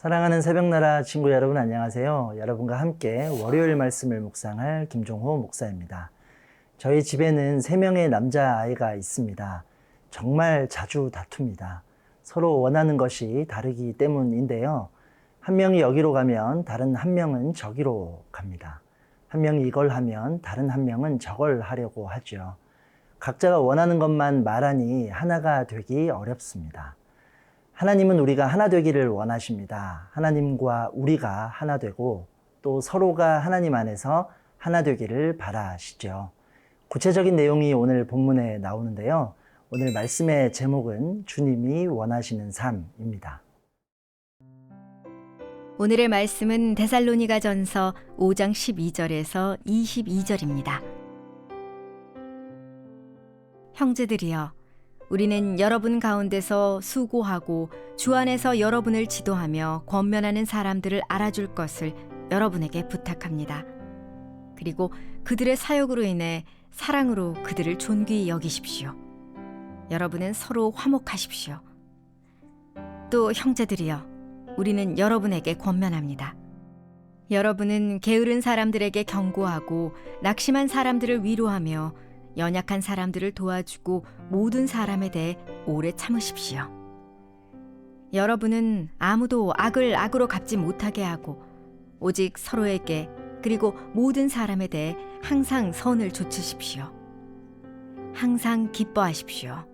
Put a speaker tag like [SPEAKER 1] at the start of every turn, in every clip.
[SPEAKER 1] 사랑하는 새벽나라 친구 여러분 안녕하세요. 여러분과 함께 월요일 말씀을 묵상할 김종호 목사입니다. 저희 집에는 3명의 남자아이가 있습니다. 정말 자주 다툽니다. 서로 원하는 것이 다르기 때문인데요. 한 명이 여기로 가면 다른 한 명은 저기로 갑니다. 한 명이 이걸 하면 다른 한 명은 저걸 하려고 하죠. 각자가 원하는 것만 말하니 하나가 되기 어렵습니다. 하나님은 우리가 하나 되기를 원하십니다. 하나님과 우리가 하나 되고 또 서로가 하나님 안에서 하나 되기를 바라시죠. 구체적인 내용이 오늘 본문에 나오는데요. 오늘 말씀의 제목은 주님이 원하시는 삶입니다.
[SPEAKER 2] 오늘의 말씀은 데살로니가전서 5장 12절에서 22절입니다. 형제들이여, 우리는 여러분 가운데서 수고하고 주 안에서 여러분을 지도하며 권면하는 사람들을 알아줄 것을 여러분에게 부탁합니다. 그리고 그들의 사역으로 인해 사랑으로 그들을 존귀히 여기십시오. 여러분은 서로 화목하십시오. 또 형제들이여, 우리는 여러분에게 권면합니다. 여러분은 게으른 사람들에게 경고하고 낙심한 사람들을 위로하며 연약한 사람들을 도와주고 모든 사람에 대해 오래 참으십시오. 여러분은 아무도 악을 악으로 갚지 못하게 하고 오직 서로에게 그리고 모든 사람에 대해 항상 선을 조치십시오. 항상 기뻐하십시오.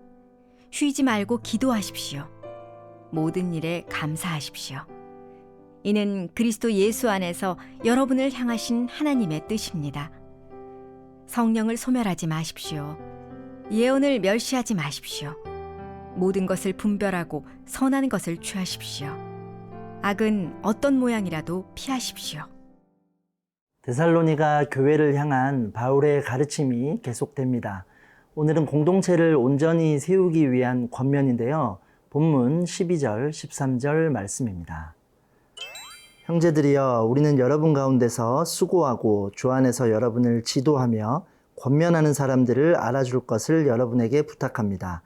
[SPEAKER 2] 쉬지 말고 기도하십시오. 모든 일에 감사하십시오. 이는 그리스도 예수 안에서 여러분을 향하신 하나님의 뜻입니다. 성령을 소멸하지 마십시오. 예언을 멸시하지 마십시오. 모든 것을 분별하고 선한 것을 취하십시오. 악은 어떤 모양이라도 피하십시오.
[SPEAKER 1] 데살로니가 교회를 향한 바울의 가르침이 계속됩니다. 오늘은 공동체를 온전히 세우기 위한 권면인데요. 본문 12절, 13절 말씀입니다. 형제들이여, 우리는 여러분 가운데서 수고하고 주 안에서 여러분을 지도하며 권면하는 사람들을 알아줄 것을 여러분에게 부탁합니다.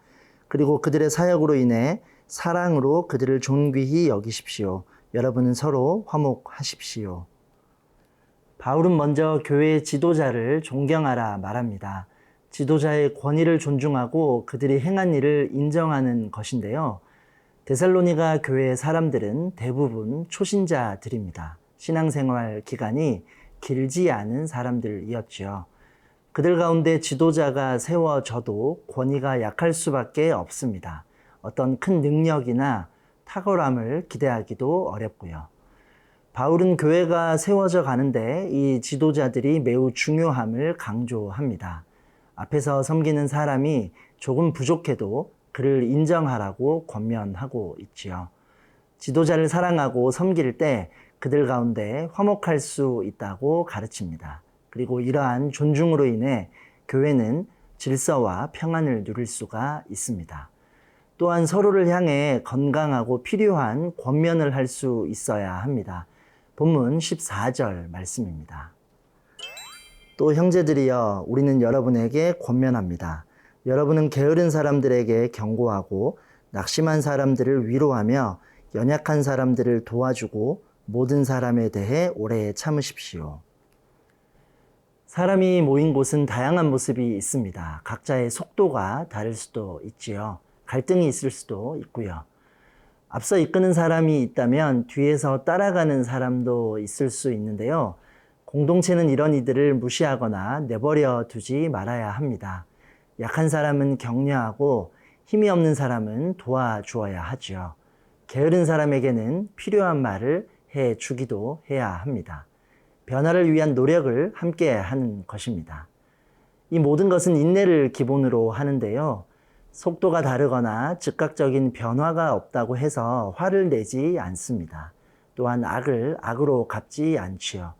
[SPEAKER 1] 그리고 그들의 사역으로 인해 사랑으로 그들을 존귀히 여기십시오. 여러분은 서로 화목하십시오. 바울은 먼저 교회의 지도자를 존경하라 말합니다. 지도자의 권위를 존중하고 그들이 행한 일을 인정하는 것인데요. 데살로니가 교회의 사람들은 대부분 초신자들입니다. 신앙생활 기간이 길지 않은 사람들이었죠. 그들 가운데 지도자가 세워져도 권위가 약할 수밖에 없습니다. 어떤 큰 능력이나 탁월함을 기대하기도 어렵고요. 바울은 교회가 세워져 가는데 이 지도자들이 매우 중요함을 강조합니다. 앞에서 섬기는 사람이 조금 부족해도 그를 인정하라고 권면하고 있지요. 지도자를 사랑하고 섬길 때 그들 가운데 화목할 수 있다고 가르칩니다. 그리고 이러한 존중으로 인해 교회는 질서와 평안을 누릴 수가 있습니다. 또한 서로를 향해 건강하고 필요한 권면을 할 수 있어야 합니다. 본문 14절 말씀입니다. 또 형제들이여, 우리는 여러분에게 권면합니다. 여러분은 게으른 사람들에게 경고하고 낙심한 사람들을 위로하며 연약한 사람들을 도와주고 모든 사람에 대해 오래 참으십시오. 사람이 모인 곳은 다양한 모습이 있습니다. 각자의 속도가 다를 수도 있지요. 갈등이 있을 수도 있고요. 앞서 이끄는 사람이 있다면 뒤에서 따라가는 사람도 있을 수 있는데요. 공동체는 이런 이들을 무시하거나 내버려 두지 말아야 합니다. 약한 사람은 격려하고 힘이 없는 사람은 도와주어야 하죠. 게으른 사람에게는 필요한 말을 해주기도 해야 합니다. 변화를 위한 노력을 함께 하는 것입니다. 이 모든 것은 인내를 기본으로 하는데요. 속도가 다르거나 즉각적인 변화가 없다고 해서 화를 내지 않습니다. 또한 악을 악으로 갚지 않지요.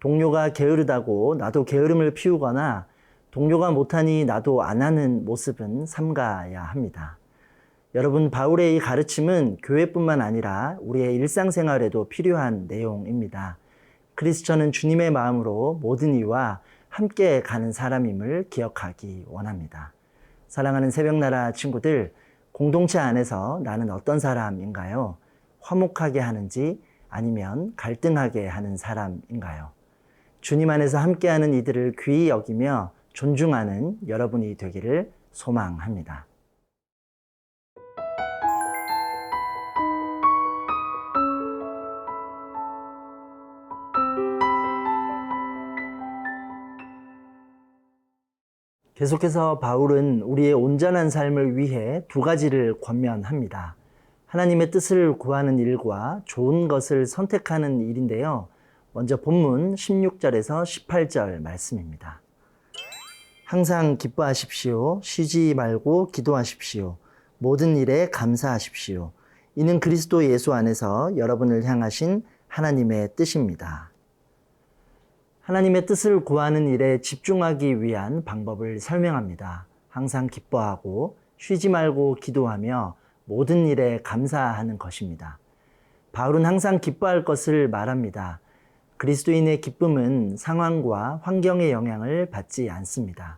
[SPEAKER 1] 동료가 게으르다고 나도 게으름을 피우거나 동료가 못하니 나도 안 하는 모습은 삼가야 합니다. 여러분, 바울의 이 가르침은 교회뿐만 아니라 우리의 일상생활에도 필요한 내용입니다. 그리스도는 주님의 마음으로 모든 이와 함께 가는 사람임을 기억하기 원합니다. 사랑하는 새벽나라 친구들, 공동체 안에서 나는 어떤 사람인가요? 화목하게 하는지 아니면 갈등하게 하는 사람인가요? 주님 안에서 함께하는 이들을 귀히 여기며 존중하는 여러분이 되기를 소망합니다. 계속해서 바울은 우리의 온전한 삶을 위해 두 가지를 권면합니다. 하나님의 뜻을 구하는 일과 좋은 것을 선택하는 일인데요. 먼저 본문 16절에서 18절 말씀입니다. 항상 기뻐하십시오. 쉬지 말고 기도하십시오. 모든 일에 감사하십시오. 이는 그리스도 예수 안에서 여러분을 향하신 하나님의 뜻입니다. 하나님의 뜻을 구하는 일에 집중하기 위한 방법을 설명합니다. 항상 기뻐하고 쉬지 말고 기도하며 모든 일에 감사하는 것입니다. 바울은 항상 기뻐할 것을 말합니다. 그리스도인의 기쁨은 상황과 환경의 영향을 받지 않습니다.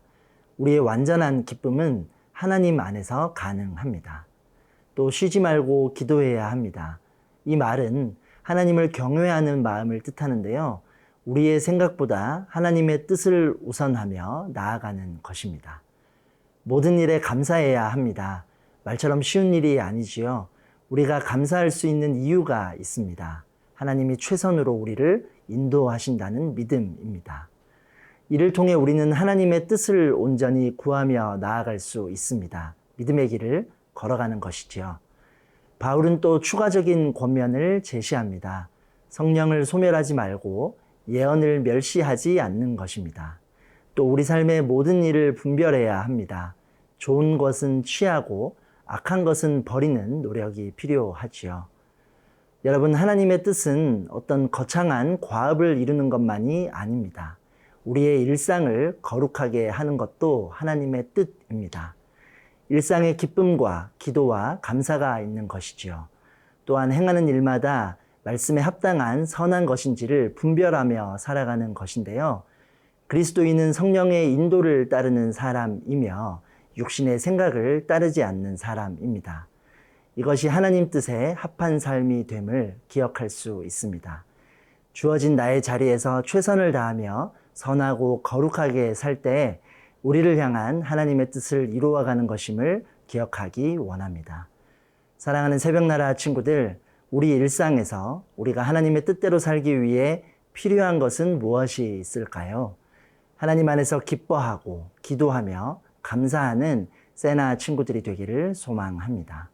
[SPEAKER 1] 우리의 완전한 기쁨은 하나님 안에서 가능합니다. 또 쉬지 말고 기도해야 합니다. 이 말은 하나님을 경외하는 마음을 뜻하는데요. 우리의 생각보다 하나님의 뜻을 우선하며 나아가는 것입니다. 모든 일에 감사해야 합니다. 말처럼 쉬운 일이 아니지요. 우리가 감사할 수 있는 이유가 있습니다. 하나님이 최선으로 우리를 인도하신다는 믿음입니다. 이를 통해 우리는 하나님의 뜻을 온전히 구하며 나아갈 수 있습니다. 믿음의 길을 걸어가는 것이지요. 바울은 또 추가적인 권면을 제시합니다. 성령을 소멸하지 말고 예언을 멸시하지 않는 것입니다. 또 우리 삶의 모든 일을 분별해야 합니다. 좋은 것은 취하고 악한 것은 버리는 노력이 필요하지요. 여러분, 하나님의 뜻은 어떤 거창한 과업을 이루는 것만이 아닙니다. 우리의 일상을 거룩하게 하는 것도 하나님의 뜻입니다. 일상의 기쁨과 기도와 감사가 있는 것이지요. 또한 행하는 일마다 말씀에 합당한 선한 것인지를 분별하며 살아가는 것인데요. 그리스도인은 성령의 인도를 따르는 사람이며 육신의 생각을 따르지 않는 사람입니다. 이것이 하나님 뜻에 합한 삶이 됨을 기억할 수 있습니다. 주어진 나의 자리에서 최선을 다하며 선하고 거룩하게 살 때 우리를 향한 하나님의 뜻을 이루어가는 것임을 기억하기 원합니다. 사랑하는 새벽나라 친구들, 우리 일상에서 우리가 하나님의 뜻대로 살기 위해 필요한 것은 무엇이 있을까요? 하나님 안에서 기뻐하고 기도하며 감사하는 세나 친구들이 되기를 소망합니다.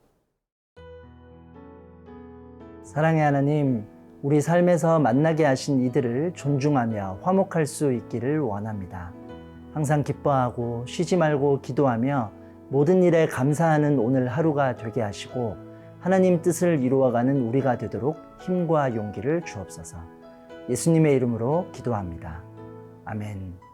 [SPEAKER 1] 사랑의 하나님, 우리 삶에서 만나게 하신 이들을 존중하며 화목할 수 있기를 원합니다. 항상 기뻐하고 쉬지 말고 기도하며 모든 일에 감사하는 오늘 하루가 되게 하시고 하나님 뜻을 이루어가는 우리가 되도록 힘과 용기를 주옵소서. 예수님의 이름으로 기도합니다. 아멘.